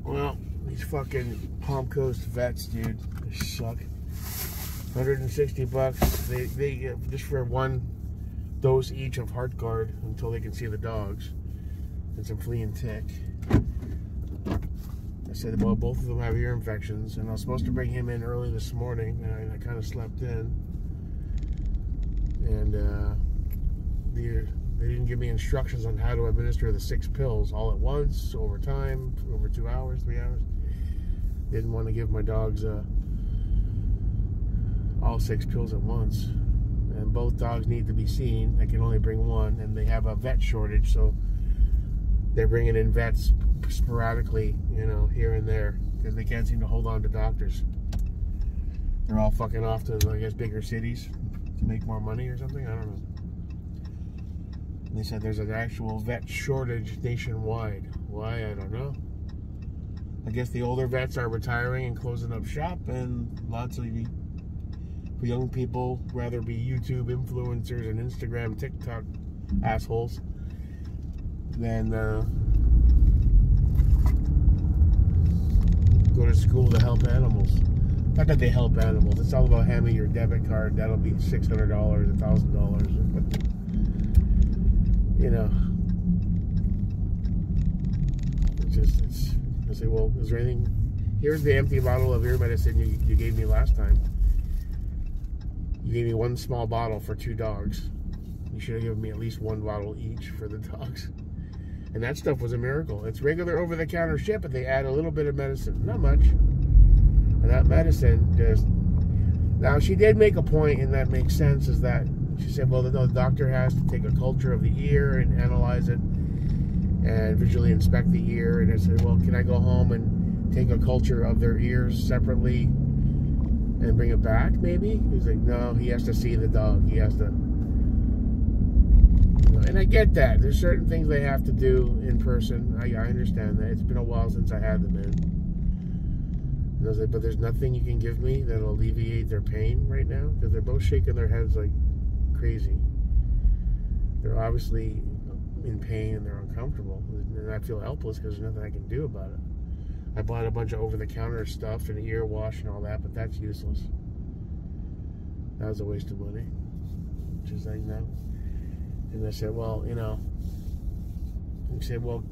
Well, these fucking Palm Coast vets, dude, they suck. $160. They just for one dose each of Heartgard until they can see the dogs and some flea and tick. I said, well, both of them have ear infections, and I was supposed to bring him in early this morning, and I kind of slept in. And they didn't give me instructions on how to administer the 6 pills all at once, over time, over 2 hours, 3 hours. Didn't want to give my dogs all 6 pills at once. And both dogs need to be seen. I can only bring one, and they have a vet shortage, so they're bringing in vets sporadically, you know, here and there, because they can't seem to hold on to doctors. They're all fucking off to, I guess, bigger cities to make more money or something. I don't know. And they said there's an actual vet shortage nationwide. Why? I don't know. I guess the older vets are retiring and closing up shop, and lots of young people rather be YouTube influencers and Instagram, TikTok assholes than go to school to help animals. Not that they help animals. It's all about hand me your debit card. That'll be $600, $1,000. You know, I say, well, is there anything? Here's the empty bottle of ear medicine you gave me last time. You gave me one small bottle for 2 dogs. You should have given me at least 1 bottle each for the dogs. And that stuff was a miracle. It's regular over-the-counter shit, but they add a little bit of medicine. Not much. And that medicine just... Now, she did make a point, and that makes sense, is that she said, well, the doctor has to take a culture of the ear and analyze it and visually inspect the ear. And I said, well, can I go home and take a culture of their ears separately and bring it back, maybe? He's like, no, he has to see the dog. He has to... And I get that. There's certain things they have to do in person. I understand that. It's been a while since I had them in. And I was like, but there's nothing you can give me that'll alleviate their pain right now? Because they're both shaking their heads like crazy. They're obviously in pain and they're uncomfortable. And I feel helpless because there's nothing I can do about it. I bought a bunch of over-the-counter stuff and ear wash and all that, but that's useless. That was a waste of money. Which is like, no. And I said, well, you know, he said, well,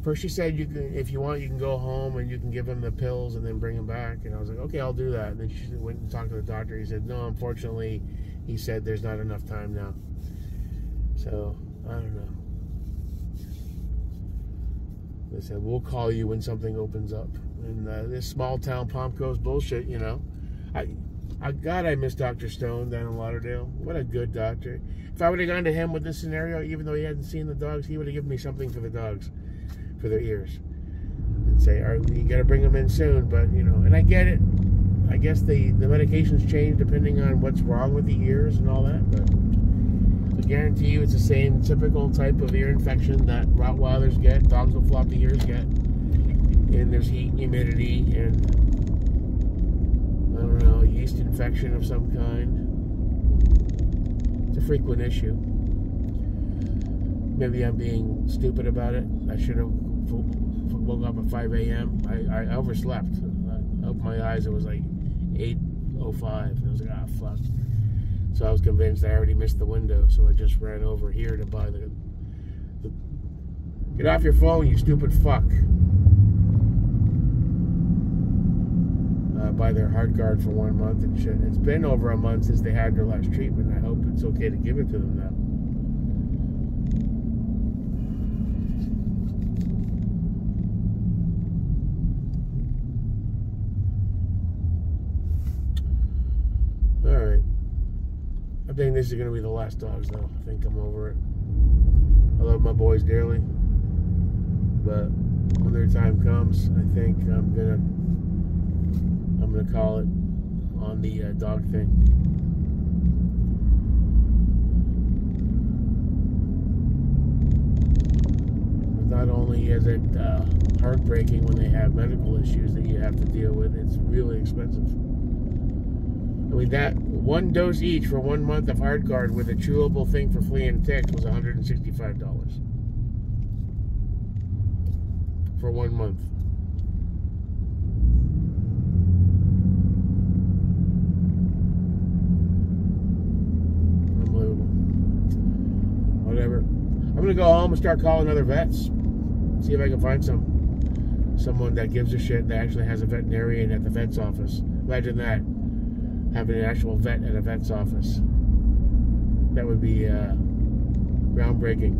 first she said, you can, if you want, you can go home and you can give him the pills and then bring him back. And I was like, okay, I'll do that. And then she went and talked to the doctor. He said, no, unfortunately, he said there's not enough time now. So, I don't know. They said, we'll call you when something opens up. And this small town Palm Coast bullshit, you know. God, I miss Dr. Stone down in Lauderdale. What a good doctor. If I would have gone to him with this scenario, even though he hadn't seen the dogs, he would have given me something for the dogs, for their ears. And say, all right, you got to bring them in soon, but, you know, and I get it. I guess the medications change depending on what's wrong with the ears and all that, but I guarantee you it's the same typical type of ear infection that Rottweilers get, dogs with floppy ears get. And there's heat and humidity and, I don't know, a yeast infection of some kind. It's a frequent issue. Maybe I'm being stupid about it. I should have woke up at 5 a.m. I overslept. I opened my eyes, it was like 8:05. And I was like, ah, fuck. So I was convinced I already missed the window, so I just ran over here to buy the get off your phone, you stupid fuck. Buy their Heartgard for 1 month and shit. It's been over a month since they had their last treatment. I hope it's okay to give it to them now. Alright. I think this is going to be the last dogs, though. I think I'm over it. I love my boys dearly. But when their time comes, I think I'm going to call it on the dog thing. Not only is it heartbreaking when they have medical issues that you have to deal with, it's really expensive. I mean, that 1 dose each for 1 month of Heartgard with a chewable thing for flea and ticks was $165 for 1 month. I'm gonna start calling other vets. See if I can find someone that gives a shit that actually has a veterinarian at the vet's office. Imagine that, having an actual vet at a vet's office. That would be groundbreaking.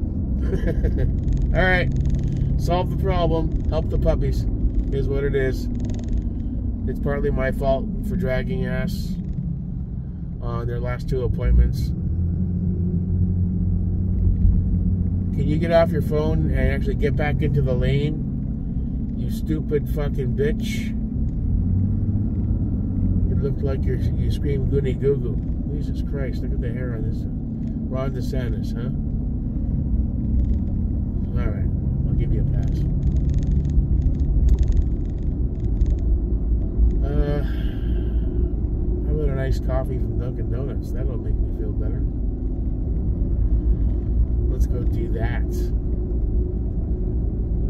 All right, solve the problem, help the puppies. Is what it is. It's partly my fault for dragging ass on their last 2 appointments. Can you get off your phone and actually get back into the lane? You stupid fucking bitch. It looked like you screamed goody goo goo. Jesus Christ, look at the hair on this. Ron DeSantis, huh? Alright, I'll give you a pass. How about a nice coffee from Dunkin' Donuts? That'll make me feel better. Let's go do that.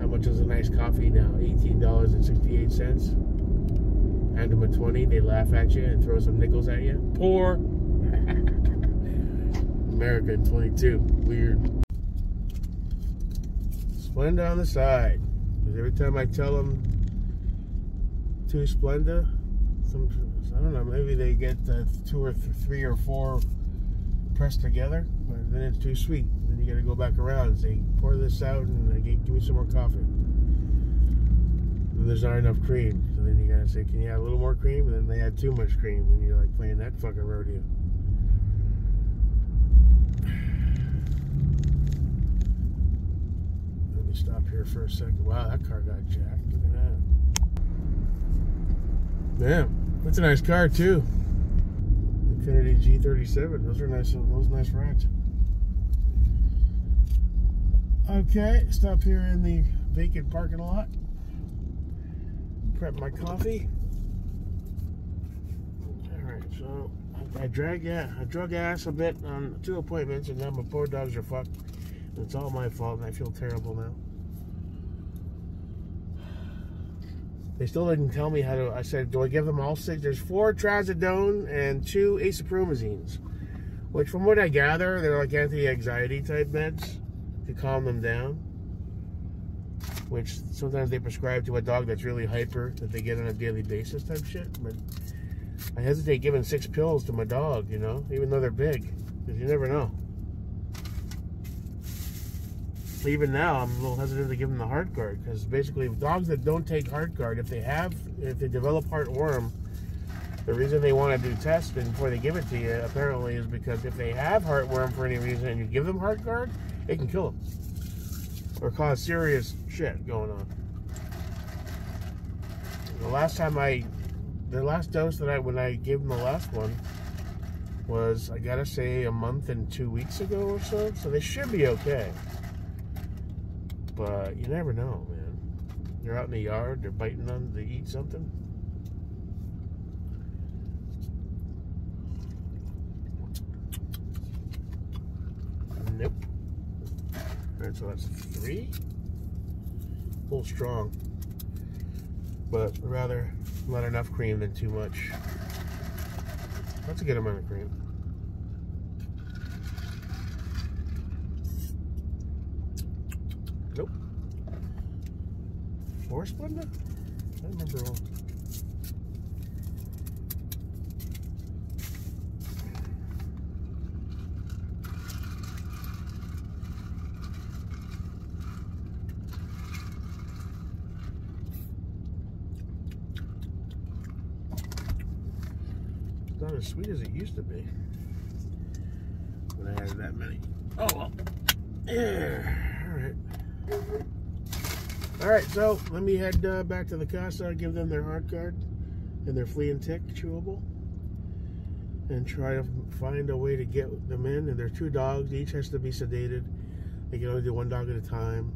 How much is a nice coffee now? $18.68. Hand them a 20, they laugh at you and throw some nickels at you. Poor. America in 22. Weird. Splenda on the side. Because every time I tell them to Splenda, I don't know, maybe they get 2 or 3 or 4 pressed together, but then it's too sweet. Then you got to go back around and say, pour this out and give me some more coffee. And there's not enough cream, so then you got to say, can you add a little more cream? And then they add too much cream, and you're like playing that fucking rodeo. Let me stop here for a second. Wow, that car got jacked. Look at that. Damn, that's a nice car too. Infiniti G37. Those are nice. Those nice rides. Okay, stop here in the vacant parking lot. Prep my coffee. All right, so I drug ass a bit on 2 appointments, and now my poor dogs are fucked. It's all my fault, and I feel terrible now. They still didn't tell me how to. I said, do I give them all 6? There's 4 trazodone and 2 acetapromazines, which from what I gather, they're like anti-anxiety type meds to calm them down, which sometimes they prescribe to a dog that's really hyper, that they get on a daily basis type shit. But I hesitate giving 6 pills to my dog, you know, even though they're big, because you never know. Even now, I'm a little hesitant to give them the heart guard, because basically dogs that don't take heart guard, if they develop heartworm, the reason they want to do testing before they give it to you apparently is because if they have heartworm for any reason and you give them heart guard, it can kill them or cause serious shit going on. The last dose when I gave them the last one was, I gotta say, a month and 2 weeks ago or so. So they should be okay. But you never know, man. They're out in the yard, they're biting on to eat something. Nope. Alright, so that's 3. A little strong. But rather not enough cream than too much. That's a good amount of cream. Nope. 4 Splenda? I remember all. It's not as sweet as it used to be when I had that many. Oh well. Yeah. Alright. Alright, so let me head back to the casa, give them their heart guard and their flea and tick chewable, and try to find a way to get them in. And they're 2 dogs, each has to be sedated. They can only do 1 dog at a time.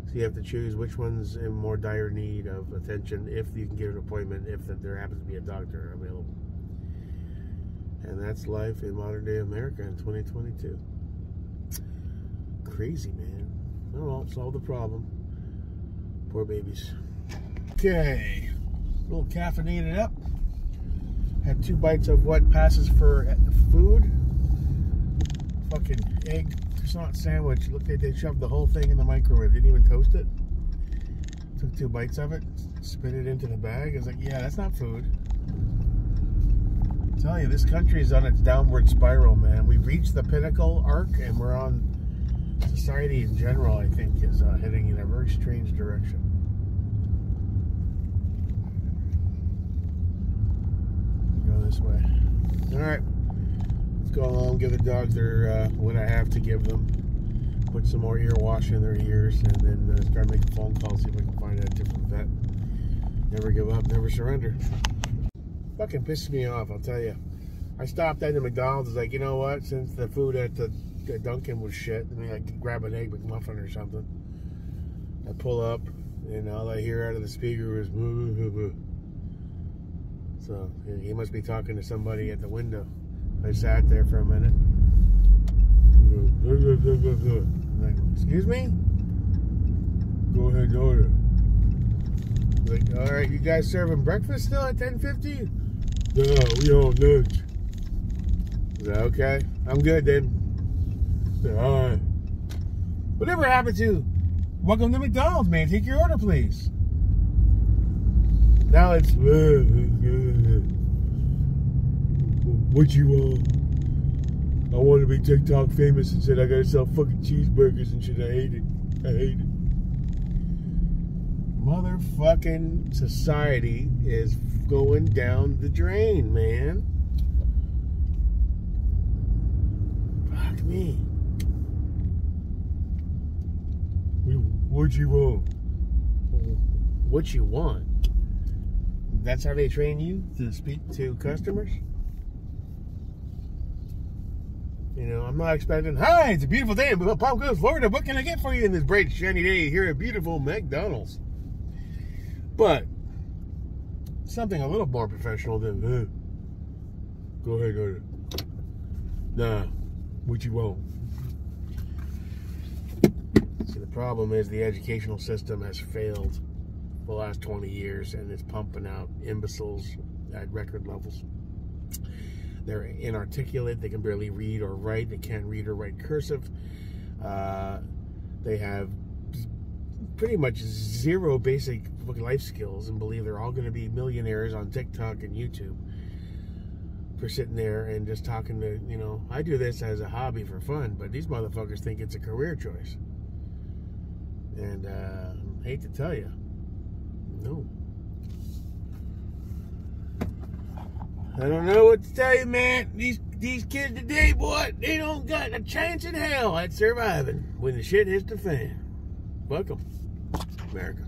So you have to choose which one's in more dire need of attention, if you can get an appointment, if there happens to be a doctor available. And that's life in modern day America in 2022. Crazy, man. Oh well, solve the problem. Poor babies. Okay, a little caffeinated up. Had 2 bites of what passes for food. Fucking egg croissant sandwich. Looked like they shoved the whole thing in the microwave. Didn't even toast it. Took 2 bites of it, spit it into the bag. I was like, yeah, that's not food. I tell you, this country is on its downward spiral, man. We've reached the pinnacle arc, and we're on. Society in general, I think, is heading in a very strange direction. Go this way. All right, let's go along. Give the dogs their what I have to give them. Put some more ear wash in their ears, and then start making phone calls. See if I can find a different vet. Never give up, never surrender. Fucking pisses me off, I'll tell you. I stopped at the McDonald's. I was like, you know what? Since the food at the Dunkin' was shit, I mean, I could grab an egg McMuffin or something. I pull up, and all I hear out of the speaker was boo, boo, boo. So he must be talking to somebody at the window. I sat there for a minute. Like, excuse me? Go ahead and order. Like, all right, you guys serving breakfast still at 10:50? No, we on lunch. Is that okay? I'm good then. All right. Whatever happened to welcome to McDonald's, man? Take your order, please. Now it's what you want? I want to be TikTok famous and said I gotta sell fucking cheeseburgers and shit. I hate it. I hate it. Motherfucking society is going down the drain, man. Fuck me. What you want? What you want? That's how they train you to speak to customers? You know, I'm not expecting, hi, it's a beautiful day in Palm Coast, Florida. What can I get for you in this bright, shiny day here at beautiful McDonald's? But something a little more professional than, go ahead, order. Nah, what you want? See, the problem is the educational system has failed the last 20 years, and it's pumping out imbeciles at record levels. They're inarticulate. They can barely read or write. They can't read or write cursive. They have pretty much zero basic life skills and believe they're all going to be millionaires on TikTok and YouTube for sitting there and just talking to, you know, I do this as a hobby for fun, but these motherfuckers think it's a career choice. And I hate to tell you, no. I don't know what to tell you, man. These kids today, boy, they don't got a chance in hell at surviving when the shit hits the fan. Fuck 'em, America.